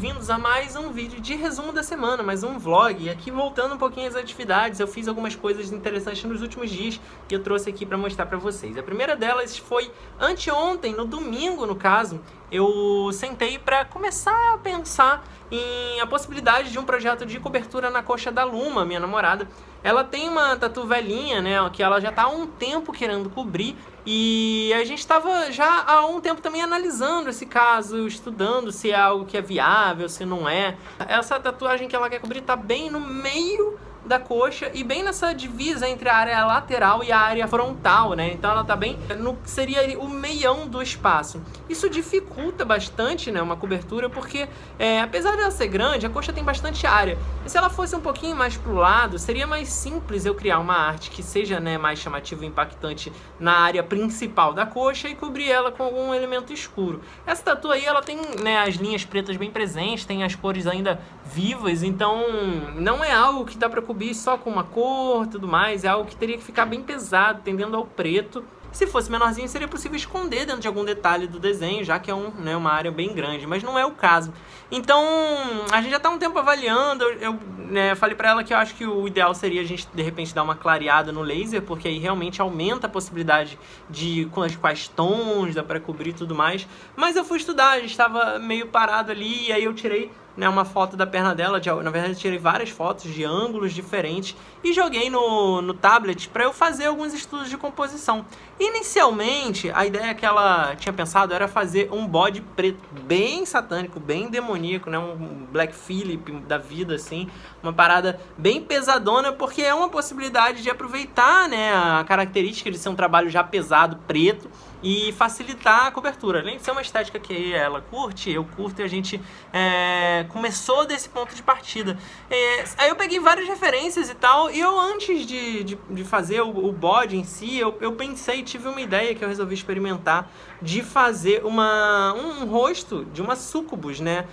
bem-vindos a mais um vídeo de resumo da semana, mais um vlog. E aqui voltando um pouquinho às atividades, eu fiz algumas coisas interessantes nos últimos dias e eu trouxe aqui para mostrar para vocês. A primeira delas foi anteontem, no domingo no caso, eu sentei para começar a pensar em a possibilidade de um projeto de cobertura na coxa da Luma, minha namorada. Ela tem uma tatu velhinha, né, que ela já tá há um tempo querendo cobrir, e a gente estava já há um tempo também analisando esse caso, estudando se é algo que é viável, se não é. Essa tatuagem que ela quer cobrir tá bem no meio da coxa e bem nessa divisa entre a área lateral e a área frontal, né? Então ela tá bem no seria o meião do espaço. Isso dificulta bastante, né, uma cobertura, porque apesar dela ser grande, a coxa tem bastante área. E se ela fosse um pouquinho mais pro lado, seria mais simples eu criar uma arte que seja, né, mais chamativa e impactante na área principal da coxa e cobrir ela com algum elemento escuro. Essa tatu aí, ela tem, né, as linhas pretas bem presentes, tem as cores ainda vivas, então não é algo que dá pra cobrir só com uma cor e tudo mais, é algo que teria que ficar bem pesado, tendendo ao preto. Se fosse menorzinho, seria possível esconder dentro de algum detalhe do desenho, já que é uma área bem grande, mas não é o caso. Então, a gente já está um tempo avaliando, eu falei para ela que eu acho que o ideal seria a gente, de repente, dar uma clareada no laser, porque aí realmente aumenta a possibilidade de quais tons dá para cobrir e tudo mais. Mas eu fui estudar, a gente estava meio parado ali, e aí eu tirei, né, uma foto da perna dela, na verdade eu tirei várias fotos de ângulos diferentes e joguei no tablet para eu fazer alguns estudos de composição. Inicialmente, a ideia que ela tinha pensado era fazer um body preto bem satânico, bem demoníaco, né, um Black Phillip da vida, assim, uma parada bem pesadona, porque é uma possibilidade de aproveitar, né, a característica de ser um trabalho já pesado, preto, e facilitar a cobertura. Além de ser uma estética que ela curte, eu curto, e a gente começou desse ponto de partida. Aí eu peguei várias referências e tal, e eu antes de fazer o body em si, eu pensei, tive uma ideia que eu resolvi experimentar, de fazer um rosto de uma sucubus, né?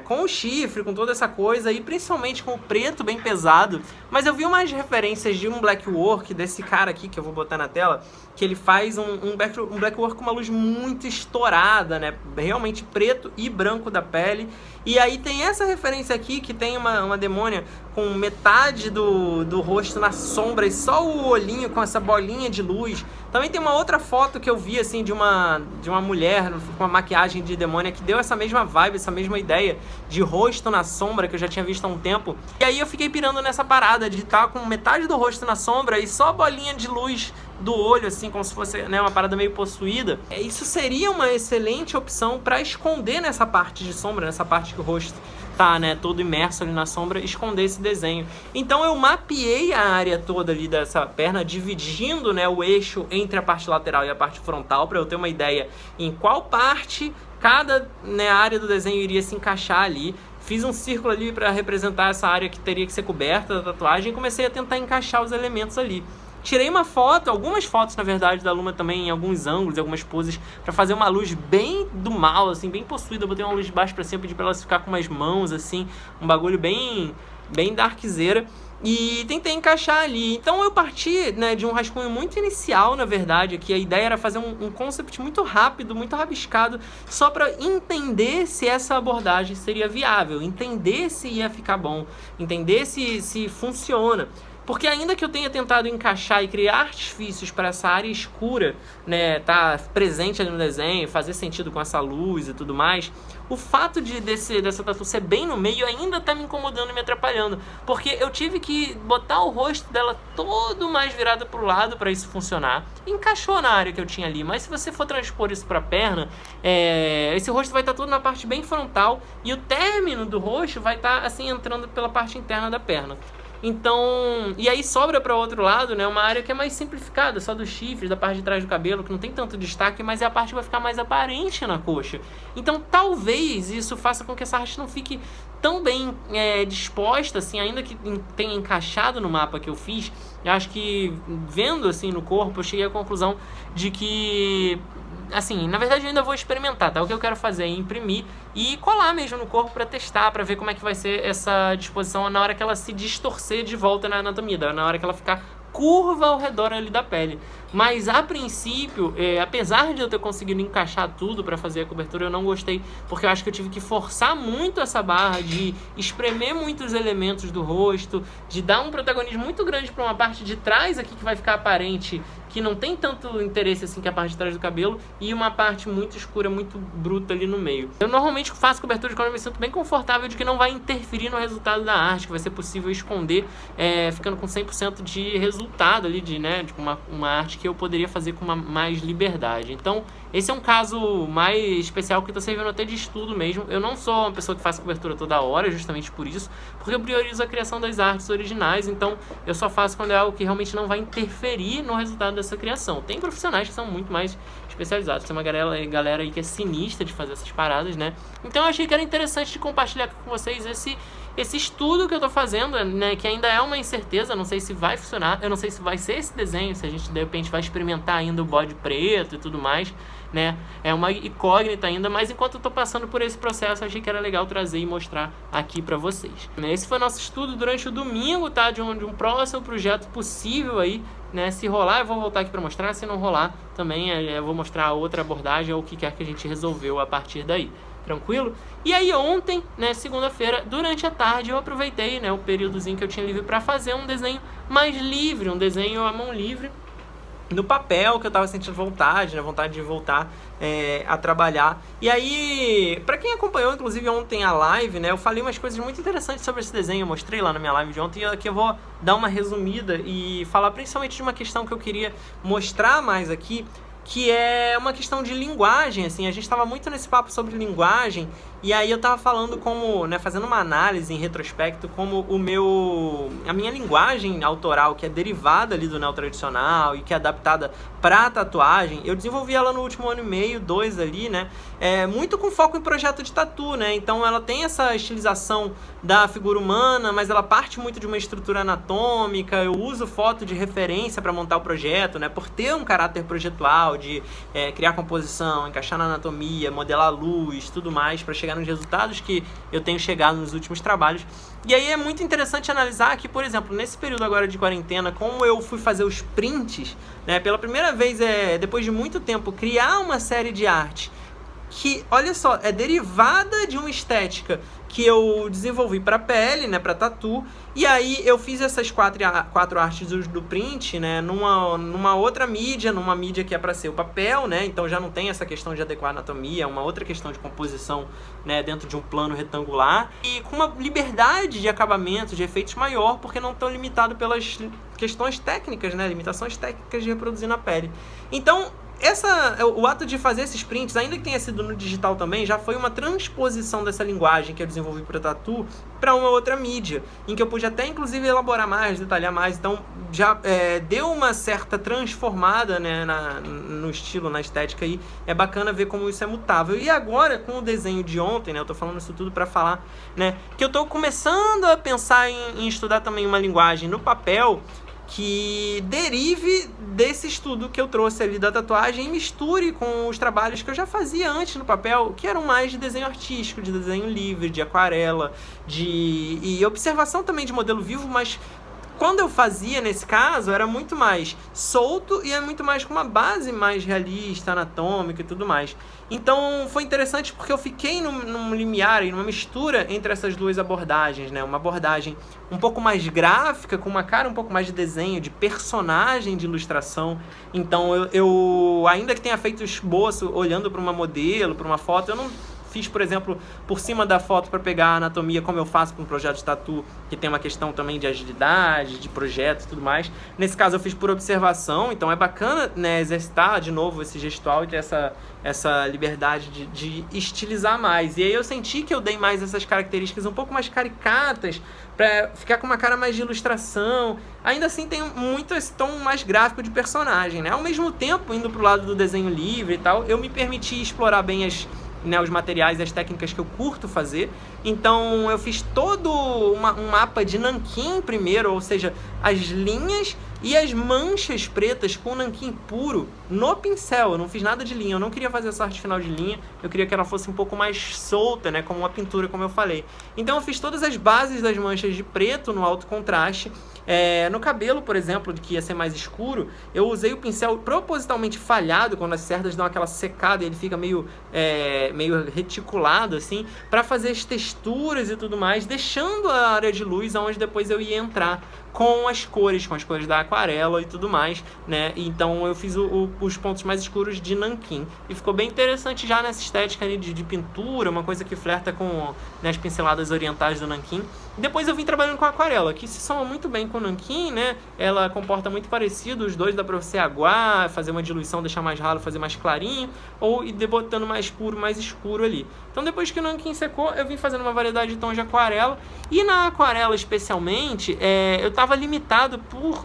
Com o chifre, com toda essa coisa, e principalmente com o preto bem pesado. Mas eu vi umas referências de um black work desse cara aqui, que eu vou botar na tela, que ele faz um black work com uma luz muito estourada, né? Realmente preto e branco da pele. E aí tem essa referência aqui, que tem uma demônia com metade do rosto na sombra e só o olhinho com essa bolinha de luz. Também tem uma outra foto que eu vi, assim, de uma mulher com uma maquiagem de demônia que deu essa mesma vibe, essa mesma ideia de rosto na sombra, que eu já tinha visto há um tempo. E aí eu fiquei pirando nessa parada de estar com metade do rosto na sombra e só a bolinha de luz do olho, assim, como se fosse, né, uma parada meio possuída. Isso seria uma excelente opção para esconder nessa parte de sombra, nessa parte que o rosto tá, né, todo imerso ali na sombra, esconder esse desenho. Então eu mapeei a área toda ali dessa perna, dividindo, né, o eixo entre a parte lateral e a parte frontal, para eu ter uma ideia em qual parte cada, né, área do desenho iria se encaixar ali. Fiz um círculo ali para representar essa área que teria que ser coberta da tatuagem e comecei a tentar encaixar os elementos ali. Tirei uma foto, algumas fotos na verdade da Luma também, em alguns ângulos, em algumas poses, pra fazer uma luz bem do mal, assim, bem possuída. Eu botei uma luz de baixo pra cima, pedi pra ela ficar com umas mãos, assim, um bagulho bem darkzeira. E tentei encaixar ali. Então eu parti, né, de um rascunho muito inicial, na verdade, que a ideia era fazer um concept muito rápido, muito rabiscado, só para entender se essa abordagem seria viável, entender se ia ficar bom, entender se funciona. Porque ainda que eu tenha tentado encaixar e criar artifícios para essa área escura, né, tá presente ali no desenho, fazer sentido com essa luz e tudo mais, o fato dessa tatu ser bem no meio ainda tá me incomodando e me atrapalhando. Porque eu tive que botar o rosto dela todo mais virado pro lado para isso funcionar. Encaixou na área que eu tinha ali, mas se você for transpor isso pra perna, esse rosto vai estar todo na parte bem frontal e o término do rosto vai estar, assim, entrando pela parte interna da perna. Então, e aí sobra para o outro lado, né, uma área que é mais simplificada, só dos chifres, da parte de trás do cabelo, que não tem tanto destaque, mas é a parte que vai ficar mais aparente na coxa. Então, talvez isso faça com que essa arte não fique tão bem disposta, assim, ainda que tenha encaixado no mapa que eu fiz. Eu acho que, vendo assim no corpo, eu cheguei à conclusão de que, assim, na verdade eu ainda vou experimentar, tá? O que eu quero fazer é imprimir e colar mesmo no corpo pra testar, pra ver como é que vai ser essa disposição na hora que ela se distorcer de volta na anatomia, na hora que ela ficar curva ao redor ali da pele. Mas a princípio, apesar de eu ter conseguido encaixar tudo para fazer a cobertura, eu não gostei, porque eu acho que eu tive que forçar muito essa barra, de espremer muitos elementos do rosto, de dar um protagonismo muito grande para uma parte de trás aqui que vai ficar aparente, que não tem tanto interesse assim que a parte de trás do cabelo, e uma parte muito escura, muito bruta ali no meio. Eu normalmente faço cobertura quando eu me sinto bem confortável de que não vai interferir no resultado da arte, que vai ser possível esconder, ficando com 100% de resultado ali, de uma arte que eu poderia fazer com mais liberdade. Então, esse é um caso mais especial que está servindo até de estudo mesmo. Eu não sou uma pessoa que faz cobertura toda hora, justamente por isso, porque eu priorizo a criação das artes originais, então eu só faço quando é algo que realmente não vai interferir no resultado dessa criação. Tem profissionais que são muito mais especializados, tem uma galera aí que é sinistra de fazer essas paradas, né? Então eu achei que era interessante de compartilhar com vocês esse estudo que eu tô fazendo, né, que ainda é uma incerteza, não sei se vai funcionar, eu não sei se vai ser esse desenho, se a gente de repente vai experimentar ainda o bode preto e tudo mais, né, é uma incógnita ainda, mas enquanto eu tô passando por esse processo, achei que era legal trazer e mostrar aqui pra vocês. Esse foi nosso estudo durante o domingo, tá, de um próximo projeto possível aí, né, se rolar eu vou voltar aqui pra mostrar, se não rolar também eu vou mostrar outra abordagem ou o que quer que a gente resolveu a partir daí. Tranquilo? E aí ontem, né, segunda-feira, durante a tarde, eu aproveitei, né, o períodozinho que eu tinha livre para fazer um desenho mais livre, um desenho à mão livre, no papel, que eu tava sentindo vontade, né, vontade de voltar a trabalhar. E aí, para quem acompanhou, inclusive, ontem a live, né, eu falei umas coisas muito interessantes sobre esse desenho, eu mostrei lá na minha live de ontem, e aqui eu vou dar uma resumida e falar principalmente de uma questão que eu queria mostrar mais aqui, que é uma questão de linguagem, assim, a gente estava muito nesse papo sobre linguagem, e aí eu estava falando como, né, fazendo uma análise em retrospecto, como a minha linguagem autoral, que é derivada ali do neotradicional e que é adaptada para tatuagem, eu desenvolvi ela no último ano e meio, 2 ali, né, muito com foco em projeto de tatu, né, então ela tem essa estilização da figura humana, mas ela parte muito de uma estrutura anatômica, eu uso foto de referência para montar o projeto, né, por ter um caráter projetual, de criar composição, encaixar na anatomia, modelar a luz, tudo mais, para chegar nos resultados que eu tenho chegado nos últimos trabalhos. E aí é muito interessante analisar que, por exemplo, nesse período agora de quarentena, como eu fui fazer os prints, né, pela primeira vez, depois de muito tempo, criar uma série de arte que, olha só, é derivada de uma estética que eu desenvolvi para pele, né, para tatu, e aí eu fiz essas quatro artes do print, né, numa outra mídia, numa mídia que é para ser o papel, né, então já não tem essa questão de adequar a anatomia, é uma outra questão de composição, né, dentro de um plano retangular, e com uma liberdade de acabamento, de efeitos maior, porque não tão limitado pelas questões técnicas, né, limitações técnicas de reproduzir na pele. Então, o ato de fazer esses prints, ainda que tenha sido no digital também, já foi uma transposição dessa linguagem que eu desenvolvi para tatu para uma outra mídia, em que eu pude até inclusive elaborar mais, detalhar mais, então já deu uma certa transformada, né, no estilo, na estética, e é bacana ver como isso é mutável. E agora, com o desenho de ontem, né, eu tô falando isso tudo para falar, né, que eu tô começando a pensar em estudar também uma linguagem no papel que derive desse estudo que eu trouxe ali da tatuagem e misture com os trabalhos que eu já fazia antes no papel, que eram mais de desenho artístico, de desenho livre, de aquarela, e observação também de modelo vivo, mas quando eu fazia, nesse caso, era muito mais solto e é muito mais com uma base mais realista, anatômica e tudo mais. Então, foi interessante porque eu fiquei num limiar, numa mistura entre essas duas abordagens, né? Uma abordagem um pouco mais gráfica, com uma cara um pouco mais de desenho, de personagem, de ilustração. Então, eu ainda que tenha feito esboço olhando para uma modelo, para uma foto, eu não fiz, por exemplo, por cima da foto para pegar a anatomia, como eu faço para um projeto de tatu, que tem uma questão também de agilidade, de projeto e tudo mais. Nesse caso, eu fiz por observação, então é bacana, né, exercitar de novo esse gestual e ter essa liberdade de estilizar mais. E aí eu senti que eu dei mais essas características um pouco mais caricatas, para ficar com uma cara mais de ilustração. Ainda assim tem muito esse tom mais gráfico de personagem, né? Ao mesmo tempo, indo pro lado do desenho livre e tal, eu me permiti explorar bem os materiais e as técnicas que eu curto fazer. Então eu fiz todo um mapa de nanquim primeiro, ou seja, as linhas e as manchas pretas com nanquim puro no pincel. Eu não fiz nada de linha, eu não queria fazer essa arte final de linha, eu queria que ela fosse um pouco mais solta, né, como uma pintura, como eu falei. Então eu fiz todas as bases das manchas de preto no alto contraste. No cabelo, por exemplo, que ia ser mais escuro, eu usei o pincel propositalmente falhado, quando as cerdas dão aquela secada e ele fica meio reticulado, assim, para fazer as texturas e tudo mais, deixando a área de luz onde depois eu ia entrar com as cores da aquarela e tudo mais, né? Então eu fiz os pontos mais escuros de nanquim e ficou bem interessante já nessa estética ali de pintura, uma coisa que flerta com, né, as pinceladas orientais do nanquim. Depois eu vim trabalhando com a aquarela, que se soma muito bem com o nanquim, né? Ela comporta muito parecido, os dois dá pra você aguar, fazer uma diluição, deixar mais ralo, fazer mais clarinho, ou ir botando mais puro, mais escuro ali. Então depois que o nanquim secou, eu vim fazendo uma variedade de tons de aquarela, e na aquarela especialmente, eu estava limitado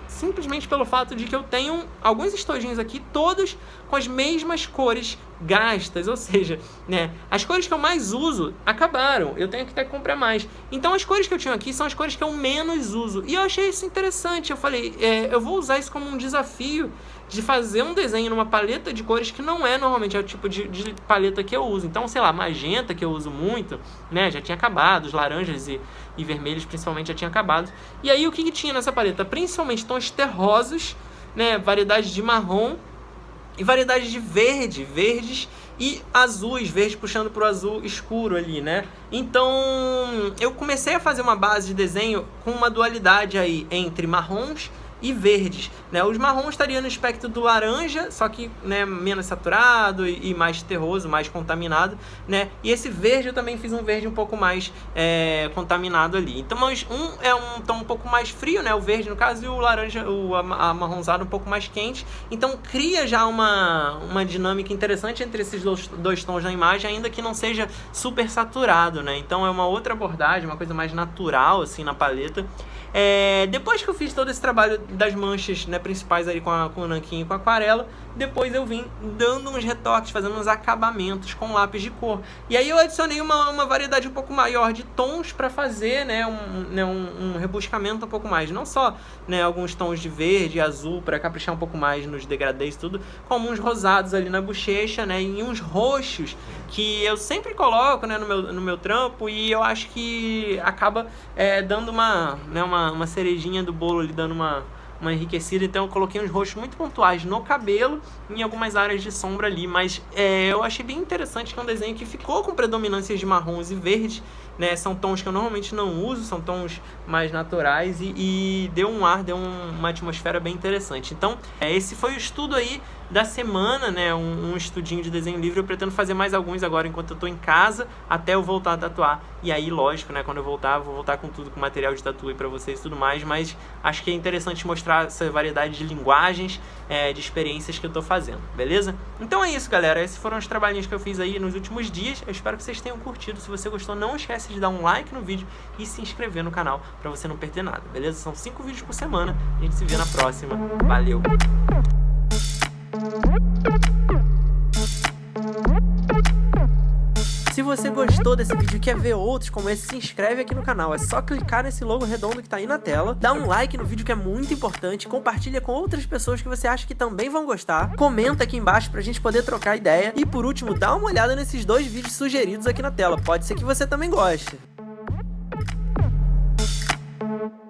simplesmente pelo fato de que eu tenho alguns estojinhos aqui, todos com as mesmas cores gastas, ou seja, né, as cores que eu mais uso acabaram, eu tenho que ter que comprar mais. Então as cores que eu tinha aqui são as cores que eu menos uso, e eu achei isso interessante. Eu falei, eu vou usar isso como um desafio de fazer um desenho numa paleta de cores que não é normalmente o tipo de paleta que eu uso. Então, sei lá, magenta, que eu uso muito, né, já tinha acabado, os laranjas e vermelhos principalmente já tinha acabado. E aí o que tinha nessa paleta? Principalmente tons terrosos, né, variedades de marrom e variedades de verdes e azuis, verde puxando para o azul escuro ali, né? Então eu comecei a fazer uma base de desenho com uma dualidade aí entre marrons e verdes, né? Os marrons estariam no espectro do laranja, só que, né, menos saturado e mais terroso, mais contaminado, né? E esse verde eu também fiz um verde um pouco mais contaminado ali. Então, um é um tom um pouco mais frio, né? O verde no caso, e o laranja, o amarronzado um pouco mais quente. Então cria já uma dinâmica interessante entre esses dois tons na imagem, ainda que não seja super saturado, né? Então é uma outra abordagem, uma coisa mais natural assim na paleta. Depois que eu fiz todo esse trabalho das manchas, né, principais aí com o nanquim e com a aquarela, depois eu vim dando uns retoques, fazendo uns acabamentos com lápis de cor. E aí eu adicionei uma variedade um pouco maior de tons para fazer, né, um rebuscamento um pouco mais. Não só, né, alguns tons de verde e azul para caprichar um pouco mais nos degradês e tudo, como uns rosados ali na bochecha, né, e uns roxos que eu sempre coloco, né, no meu trampo, e eu acho que acaba dando uma cerejinha do bolo ali, dando uma enriquecida. Então eu coloquei uns roxos muito pontuais no cabelo e em algumas áreas de sombra ali, mas eu achei bem interessante que é um desenho que ficou com predominâncias de marrons e verdes, né? São tons que eu normalmente não uso, são tons mais naturais e deu uma atmosfera bem interessante. Então esse foi o estudo aí da semana, né? Um estudinho de desenho livre. Eu pretendo fazer mais alguns agora enquanto eu tô em casa, até eu voltar a tatuar. E aí, lógico, né, quando eu voltar, vou voltar com tudo, com material de tatu aí pra vocês e tudo mais, mas acho que é interessante mostrar essa variedade de linguagens, de experiências que eu tô fazendo, beleza? Então é isso, galera, esses foram os trabalhinhos que eu fiz aí nos últimos dias. Eu espero que vocês tenham curtido. Se você gostou, não esquece de dar um like no vídeo e se inscrever no canal pra você não perder nada, beleza? São 5 vídeos por semana, a gente se vê na próxima. Valeu! Se você gostou desse vídeo e quer ver outros como esse, se inscreve aqui no canal. É só clicar nesse logo redondo que tá aí na tela, dá um like no vídeo que é muito importante, compartilha com outras pessoas que você acha que também vão gostar, comenta aqui embaixo pra gente poder trocar ideia e, por último, dá uma olhada nesses 2 vídeos sugeridos aqui na tela. Pode ser que você também goste.